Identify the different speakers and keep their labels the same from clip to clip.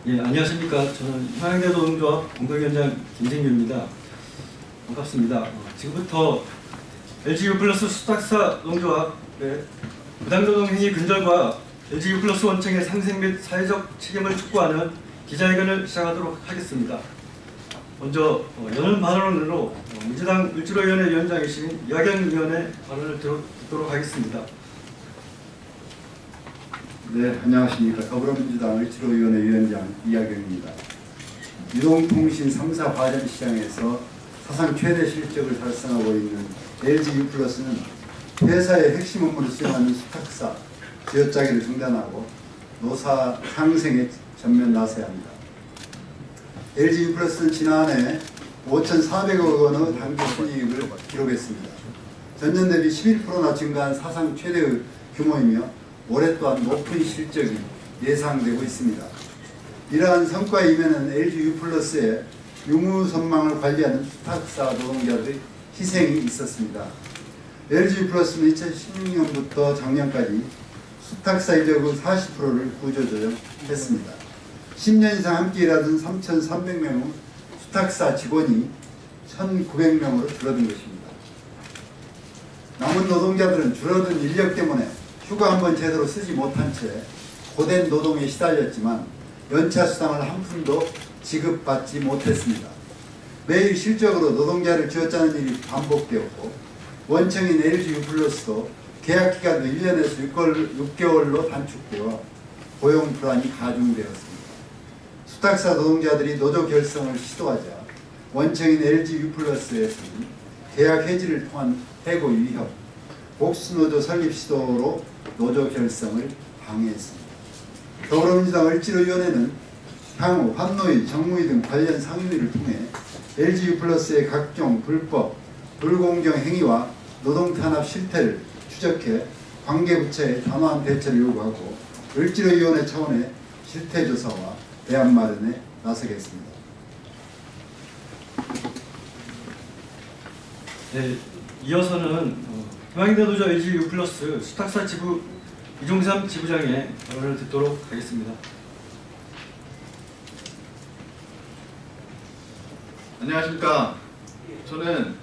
Speaker 1: 예, 안녕하십니까. 저는 평양대 노동조합 공동위원장 김진규입니다. 반갑습니다. 지금부터 LGU 플러스 수탁사 노동조합의 부당노동 행위 근절과 LGU 플러스 원청의 상생 및 사회적 책임을 촉구하는 기자회견을 시작하도록 하겠습니다. 먼저 여는 발언으로 민주당 을지로위원회 위원장이신 이하경 의원의 발언을 듣도록 하겠습니다.
Speaker 2: 네, 안녕하십니까. 더불어민주당 을지로위원회 위원장 이하경입니다. 유동통신 3사 과점시장에서 사상 최대 실적을 달성하고 있는 LGU 플러스는 회사의 핵심 업무를 수행하는 수탁사, 쥐어짜기를 중단하고 노사 상생에 전면 나서야 합니다. LGU 플러스는 지난해 5,400억 원의 당기 순이익을 기록했습니다. 전년 대비 11%나 증가한 사상 최대의 규모이며 올해 또한 높은 실적이 예상되고 있습니다. 이러한 성과 이면은 LGU 플러스의 유무선망을 관리하는 수탁사 노동자들의 희생이 있었습니다. LGU 플러스는 2016년부터 작년까지 수탁사 인력의 40%를 구조조정했습니다. 10년 이상 함께 일하던 3,300명의 수탁사 직원이 1,900명으로 줄어든 것입니다. 남은 노동자들은 줄어든 인력 때문에 휴가 한 번 제대로 쓰지 못한 채 고된 노동에 시달렸지만 연차 수당을 한 푼도 지급받지 못했습니다. 매일 실적으로 노동자를 쥐어짜는 일이 반복되었고 원청인 LGU 플러스도 계약기간도 1년에서 6개월로 단축되어 고용 불안이 가중되었습니다. 수탁사 노동자들이 노조 결성을 시도하자 원청인 LGU 플러스에서는 계약 해지를 통한 해고 위협, 복수노조 설립 시도로 노조 결성을 방해했습니다. 더불어민주당 을지로위원회는 향후 환노위, 정무위 등 관련 상임위를 통해 LGU 플러스의 각종 불법, 불공정 행위와 노동탄압 실태를 추적해 관계부처의 단호한 대처를 요구하고 을지로위원회 차원의 실태조사와 대안 마련에 나서겠습니다.
Speaker 1: 네, 이어서는 평양대 노조 LGU 플러스 수탁사 지부 이종삼 지부장의 발언을 듣도록 하겠습니다.
Speaker 3: 안녕하십니까. 저는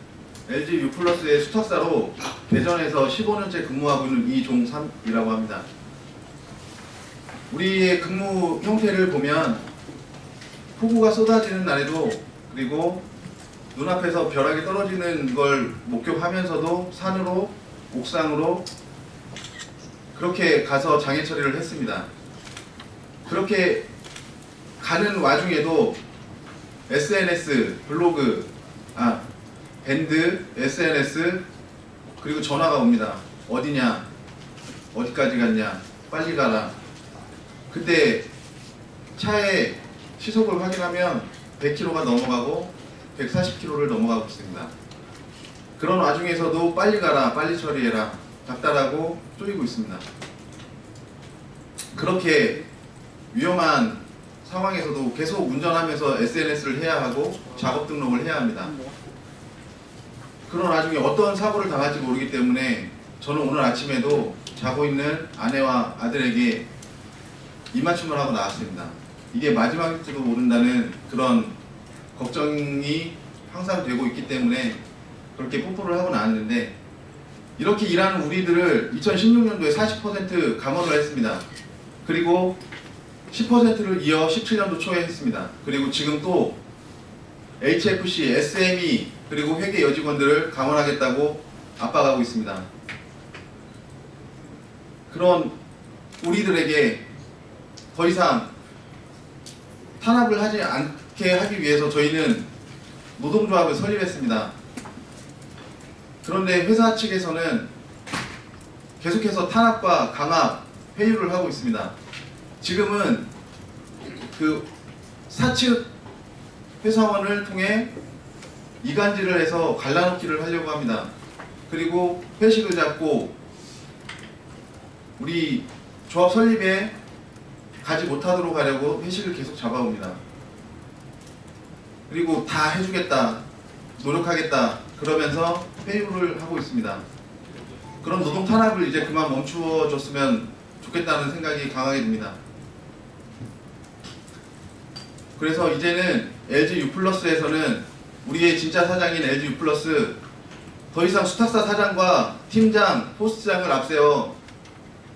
Speaker 3: LGU 플러스의 수탁사로 대전에서 15년째 근무하고 있는 이종삼이라고 합니다. 우리의 근무 형태를 보면 폭우가 쏟아지는 날에도 그리고 눈앞에서 벼락이 떨어지는 걸 목격하면서도 산으로 옥상으로 그렇게 가서 장애 처리를 했습니다. 그렇게 가는 와중에도 SNS, 블로그, 밴드, SNS 그리고 전화가 옵니다. 어디냐? 어디까지 갔냐? 빨리 가라. 그때 차에 시속을 확인하면 100km가 넘어가고 140km를 넘어가고 있습니다. 그런 와중에서도 빨리 가라, 빨리 처리해라, 닥달하고 쪼이고 있습니다. 그렇게 위험한 상황에서도 계속 운전하면서 SNS를 해야 하고 작업 등록을 해야 합니다. 그런 와중에 어떤 사고를 당할지 모르기 때문에 저는 오늘 아침에도 자고 있는 아내와 아들에게 입맞춤을 하고 나왔습니다. 이게 마지막일지도 모른다는 그런 걱정이 항상 되고 있기 때문에 그렇게 뽀뽀를 하고 나왔는데, 이렇게 일하는 우리들을 2016년도에 40% 감원을 했습니다. 그리고 10%를 이어 17년도 초에 했습니다. 그리고 지금 또 HFC, SME 그리고 회계 여직원들을 감원하겠다고 압박하고 있습니다. 그런 우리들에게 더 이상 탄압을 하지 않게 하기 위해서 저희는 노동조합을 설립했습니다. 그런데 회사 측에서는 계속해서 탄압과 강압, 회유를 하고 있습니다. 지금은 그 사측 회사원을 통해 이간질을 해서 갈라놓기를 하려고 합니다. 그리고 회식을 잡고 우리 조합 설립에 가지 못하도록 하려고 회식을 계속 잡아옵니다. 그리고 다 해주겠다, 노력하겠다 그러면서 회유를 하고 있습니다. 그런 노동 탄압을 이제 그만 멈추어 줬으면 좋겠다는 생각이 강하게 듭니다. 그래서 이제는 LG U+에서는 우리의 진짜 사장인 LG U+ 더 이상 수탁사 사장과 팀장, 포스트장을 앞세워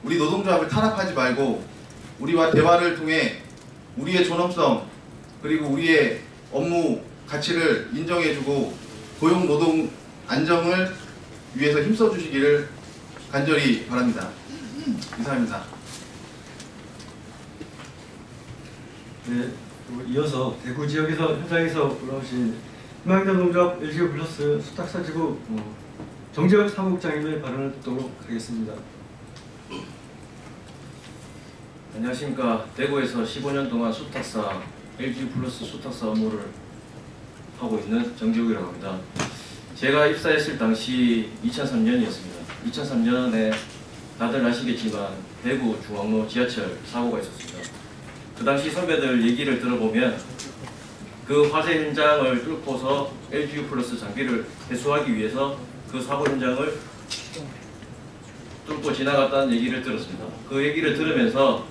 Speaker 3: 우리 노동조합을 탄압하지 말고 우리와 대화를 통해 우리의 존엄성 그리고 우리의 업무 가치를 인정해주고 고용 노동 안정을 위해서 힘써주시기를 간절히 바랍니다. 이상입니다.
Speaker 1: 네, 그리고 이어서 대구 지역에서 현장에서 올라오신 희망노동조합 LG U+ 수탁사지부 정재혁 사무국장님의 발언을 듣도록 하겠습니다.
Speaker 4: 안녕하십니까. 대구에서 15년 동안 수탁사 LG U+ 수탁사 업무를 하고 있는 정재욱이라고 합니다. 제가 입사했을 당시 2003년이었습니다. 2003년에 다들 아시겠지만 대구 중앙로 지하철 사고가 있었습니다. 그 당시 선배들 얘기를 들어보면 그 화재 현장을 뚫고서 LG U+ 장비를 회수하기 위해서 그 사고 현장을 뚫고 지나갔다는 얘기를 들었습니다. 그 얘기를 들으면서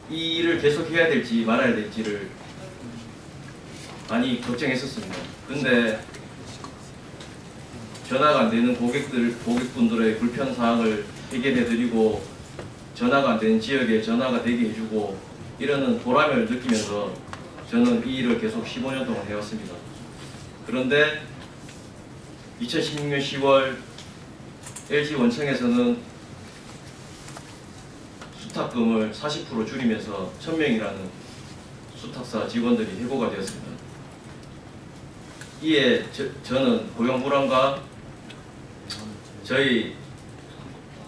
Speaker 4: 이 일을 계속 해야 될지 말아야 될지를 많이 걱정했었습니다. 근데 전화가 안 되는 고객분들의 불편사항을 해결해드리고 전화가 안 되는 지역에 전화가 되게 해주고 이러는 보람을 느끼면서 저는 이 일을 계속 15년 동안 해왔습니다. 그런데 2016년 10월 LG 원청에서는 수탁금을 40% 줄이면서 1000명이라는 수탁사 직원들이 해고가 되었습니다. 이에 저는 고용 불안과 저희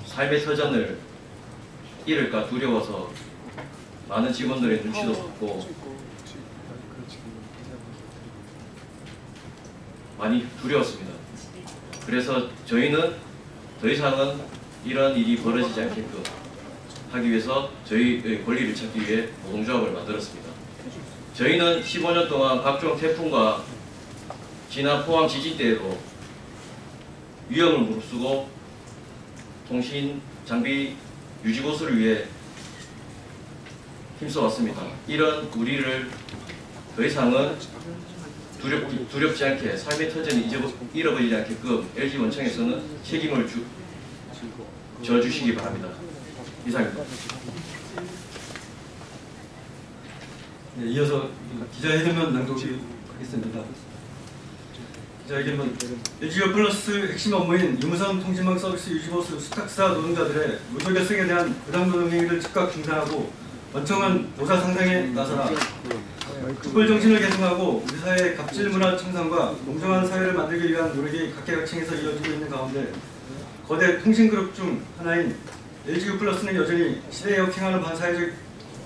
Speaker 4: 삶의 터전을 잃을까 두려워서 많은 직원들의 눈치도 봤고 많이 두려웠습니다. 그래서 저희는 더 이상은 이런 일이 벌어지지 않게끔 하기 위해서 저희의 권리를 찾기 위해 노동조합을 만들었습니다. 저희는 15년 동안 각종 태풍과 지난 포항 지진 때에도 위험을 무릅쓰고 통신 장비 유지 보수를 위해 힘써왔습니다. 이런 우리를 더 이상은 두렵지 않게 삶의 터전이 잃어버리지 않게끔 LG 원청에서는 책임을 져주시기 바랍니다. 이상입니다.
Speaker 1: 네, 이어서 기자회견문 낭독하겠습니다. 기자회견문 LG U+ 핵심 업무인 유무선 통신망 서비스 유지보수 수탁사 노동자들의 무도결성에 대한 부당노동 행위를 즉각 중단하고 원청은 노사 상생에 나서라. 특별 정신을 계승하고 우리 사회의 갑질 문화 청산과 공정한 사회를 만들기 위한 노력이 각계각층에서 이어지고 있는 가운데 거대 통신그룹 중 하나인 LG U+는 여전히 시대에 역행하는 반사회적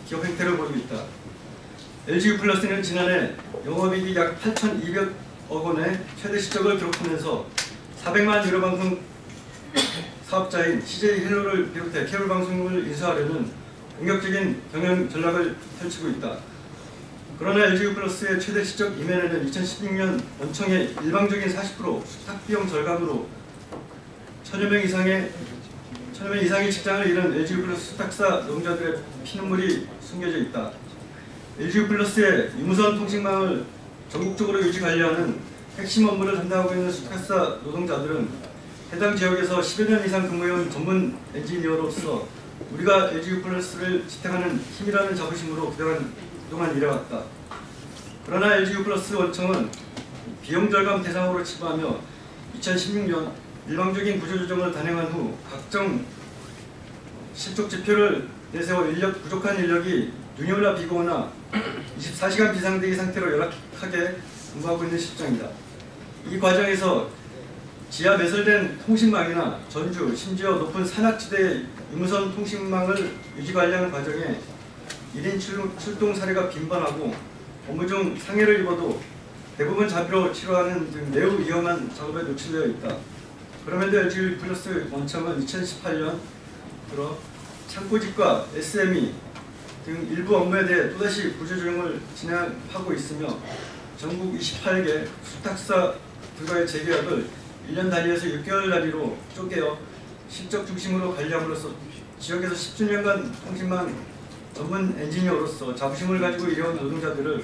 Speaker 1: 기업 행태를 보이고 있다. LG U+는 지난해 영업이익 약 8,200억 원의 최대 실적을 기록하면서 400만 유료 방송 사업자인 CJ 헬로를 비롯해 케이블 방송을 인수하려는 공격적인 경영 전략을 펼치고 있다. 그러나 LG U+의 최대 실적 이면에는 2016년 원청의 일방적인 40% 수탁 비용 절감으로 1000여 명 이상의 직장을 잃은 LG U+ 수탁사 노동자들의 피눈물이 숨겨져 있다. LG U+의 유무선 통신망을 전국적으로 유지 관리하는 핵심 업무를 담당하고 있는 수탁사 노동자들은 해당 지역에서 10여 년 이상 근무해온 전문 엔지니어로서 우리가 LG U+를 지탱하는 힘이라는 자부심으로 그동안 일해왔다. 그러나 LG U+ 원청은 비용 절감 대상으로 치부하며 2016년 일방적인 구조조정을 단행한 후 각종 실적 지표를 내세워 부족한 인력이 눈이 올라 비가 오나 24시간 비상대기 상태로 열악하게 근무하고 있는 실정이다. 이 과정에서 지하 매설된 통신망이나 전주, 심지어 높은 산악지대의 유무선 통신망을 유지관리하는 과정에 1인 출동 사례가 빈번하고 업무 중 상해를 입어도 대부분 자비로 치료하는 등 매우 위험한 작업에 노출되어 있다. 그럼에도 LG U+ 원청은 2018년 들어 창고직과 SME 등 일부 업무에 대해 또다시 구조조정을 진행하고 있으며 전국 28개 수탁사들과의 재계약을 1년 단위에서 6개월 단위로 쪼개어 실적 중심으로 관리함으로써 지역에서 10주년간 통신망 전문 엔지니어로서 자부심을 가지고 일해온 노동자들을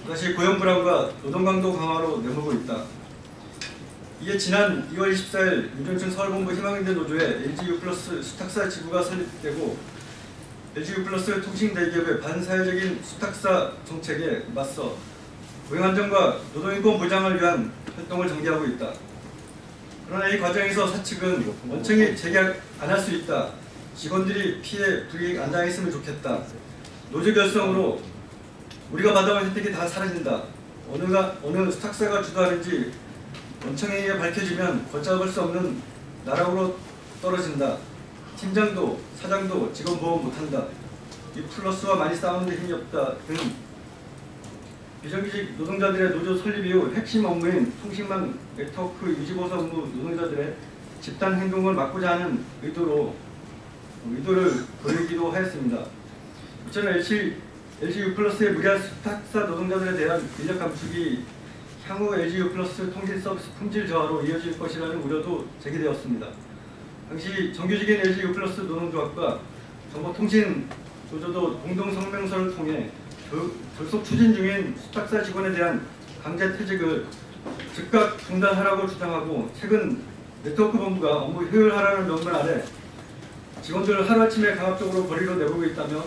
Speaker 1: 다시 고용 불안과 노동 강도 강화로 내몰고 있다. 이게 지난 2월 24일 윤종춘 서울본부 희망인대 노조의 LGU+ 수탁사 지부가 설립되고 LGU+ 통신 대기업의 반사회적인 수탁사 정책에 맞서 고용안정과 노동인권 보장을 위한 활동을 전개하고 있다. 그러나 이 과정에서 사측은 원청이 재계약 안 할 수 있다. 직원들이 피해 불이익 안 당했으면 좋겠다. 노조 결성으로 우리가 받아온 혜택이 다 사라진다. 어느 수탁사가 주도하는지 원청에 의해 밝혀지면 걷잡을 수 없는 나락으로 떨어진다. 팀장도 사장도 직원 보호 못한다. 이 플러스와 많이 싸우는데 힘이 없다 등 비정규직 노동자들의 노조 설립 이후 핵심 업무인 통신망 네트워크 유지보수 업무 노동자들의 집단 행동을 막고자 하는 의도를 보이기도 하였습니다. 이처럼 LGU+의 무리한 수탁사 노동자들에 대한 인력 감축이 향후 LGU+ 통신 서비스 품질 저하로 이어질 것이라는 우려도 제기되었습니다. 당시 정규직인 LGU+ 노동조합과 정보통신 노조도 공동 성명서를 통해 졸속 추진 중인 수탁사 직원에 대한 강제 퇴직을 즉각 중단하라고 주장하고 최근 네트워크 본부가 업무 효율화라는 명분 아래 직원들을 하루아침에 강압적으로 거리로 내보고 있다며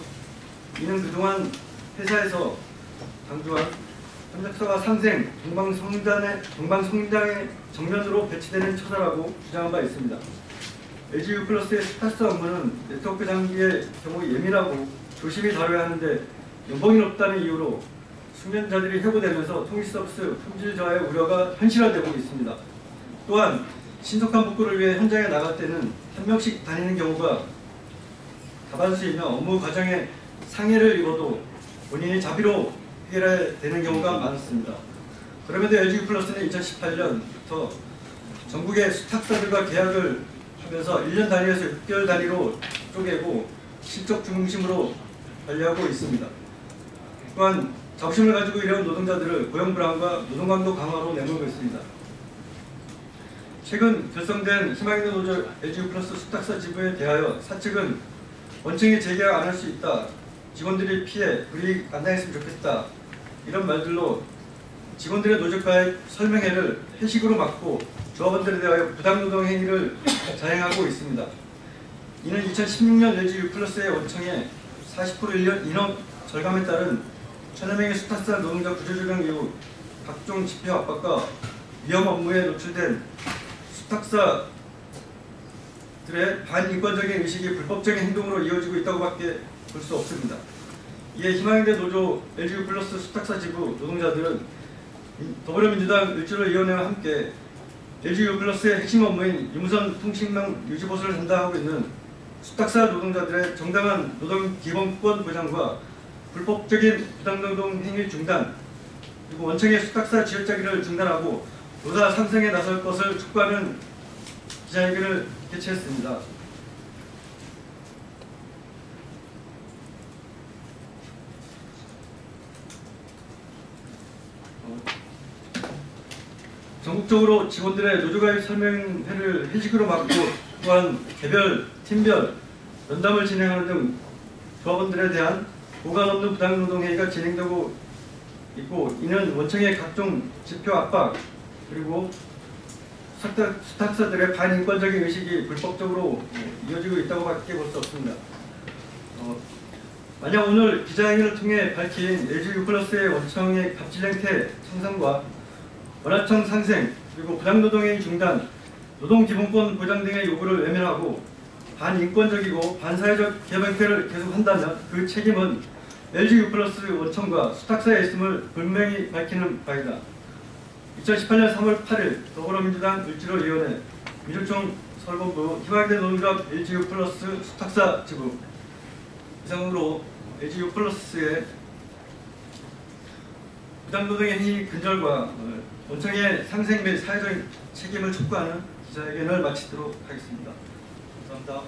Speaker 1: 이는 그동안 회사에서 강조한 협력사가 상생, 동방성장의 정면으로 배치되는 처사라고 주장한 바 있습니다. LGU+의 수탁사 업무는 네트워크 장비의 경우 예민하고 조심히 다뤄야 하는데 연봉이 높다는 이유로 숙련자들이 해고되면서 통신 서비스 품질 저하의 우려가 현실화되고 있습니다. 또한 신속한 복구를 위해 현장에 나갈 때는 한 명씩 다니는 경우가 다반수이며 업무 과정에 상해를 입어도 본인이 자비로 해결해야 되는 경우가 많습니다. 그럼에도 LGU+는 2018년부터 전국의 수탁사들과 계약을 하면서 1년 단위에서 6개월 단위로 쪼개고 실적 중심으로 관리하고 있습니다. 또한 자부심을 가지고 일해온 노동자들을 고용 불안과 노동 강도 강화로 내몰고 있습니다. 최근 결성된 희망인대 노조 LGU+ 수탁사 지부에 대하여 사측은 원청이 재계약 안 할 수 있다. 직원들이 피해 불이익 안 당했으면 좋겠다. 이런 말들로 직원들의 노조과의 설명회를 회식으로 막고 조합원들에 대하여 부당노동 행위를 자행하고 있습니다. 이는 2016년 LGU+의 원청에 40% 인원 절감에 따른 1000여 명의 수탁사 노동자 구조조정 이후 각종 집회 압박과 위험 업무에 노출된 수탁사들의 반인권적인 의식이 불법적인 행동으로 이어지고 있다고밖에 볼 수 없습니다. 이에 희망인대 노조 LGU+ 수탁사 지부 노동자들은 더불어민주당 을지로위원회와 함께 LGU+의 핵심 업무인 유무선 통신망 유지보수를 담당하고 있는 수탁사 노동자들의 정당한 노동 기본권 보장과 불법적인 부당노동 행위 중단, 그리고 원청의 수탁사 지역자기를 중단하고 노사 상생에 나설 것을 촉구하는 기자회견을 개최했습니다. 전국적으로 직원들의 노조가입 설명회를 회식으로 막고 또한 개별, 팀별, 면담을 진행하는 등 조합원들에 대한 보관 없는 부당노동 행위가 진행되고 있고, 이는 원청의 각종 지표 압박 그리고 수탁사들의 반인권적인 의식이 불법적으로 이어지고 있다고밖에 볼 수 없습니다. 만약 오늘 기자회견을 통해 밝힌 LGU+의 원청의 갑질 행태 청산과 원하청 상생 그리고 부당노동행위 중단, 노동기본권 보장 등의 요구를 외면하고 반인권적이고 반사회적 개방행태를 계속한다면 그 책임은 LGU+ 원청과 수탁사에 있음을 분명히 밝히는 바이다. 2018년 3월 8일 더불어민주당 을지로위원회 민주총 서울본부 희망인대 노동조합 LGU+ 수탁사 지부 이상으로 LGU+의 부당노동의 행위 근절과 원청의 상생 및 사회적 책임을 촉구하는 기자회견을 마치도록 하겠습니다. 감사합니다.